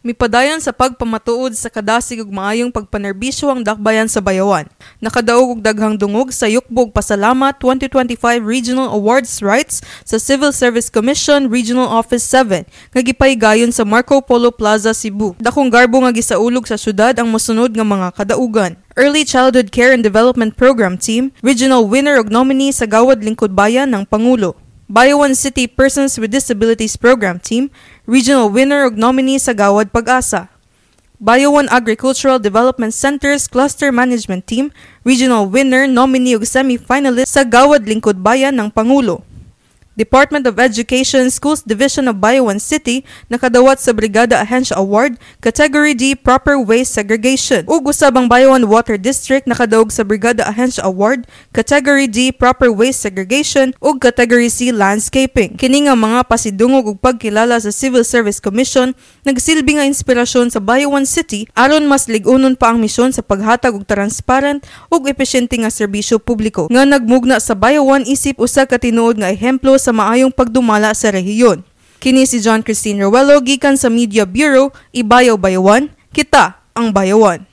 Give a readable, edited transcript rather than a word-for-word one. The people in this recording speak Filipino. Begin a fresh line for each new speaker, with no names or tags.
Mipadayon sa pagpamatuod sa kadasig ug maayong pagpanerbisyo ang dakbayan sa Bayawan. Nakadaog og daghang dungog sa yukbog pasalamat 2025 Regional Awards Rights sa Civil Service Commission Regional Office 7 nga gipaygayon sa Marco Polo Plaza, Cebu. Dakong garbo nga gisaulog sa syudad ang mosunod nga mga kadaugan. Early Childhood Care and Development Program Team, Regional Winner ug Nominee sa Gawad Lingkod Bayan ng Pangulo. Bayawan City Persons with Disabilities Program Team, Regional Winner ug Nominee sa Gawad Pag-asa. Bayawan Agricultural Development Centers Cluster Management Team, Regional Winner, Nominee ug Semi-Finalist sa Gawad Lingkod Bayan ng Pangulo. Department of Education Schools Division of Bayawan City nakadawat sa Brigada Ahensya Award, Category D Proper Waste Segregation. Ug usab ang Bayawan Water District nakadaog sa Brigada Ahensya Award, Category D Proper Waste Segregation ug Category C Landscaping. Kini nga mga pasidungog ug pagkilala sa Civil Service Commission nagsilbi nga inspirasyon sa Bayawan City aron mas lig-unon pa ang misyon sa paghatag og transparent ug epesyente nga serbisyo publiko nga nagmugna sa Bayawan isip usa ka tinuod nga ehemplo sa maayong pagdumala sa rehiyon. Kini si John Christine Rowello gikan sa Media Bureau, Ibayaw Bayawan, kita ang Bayawan.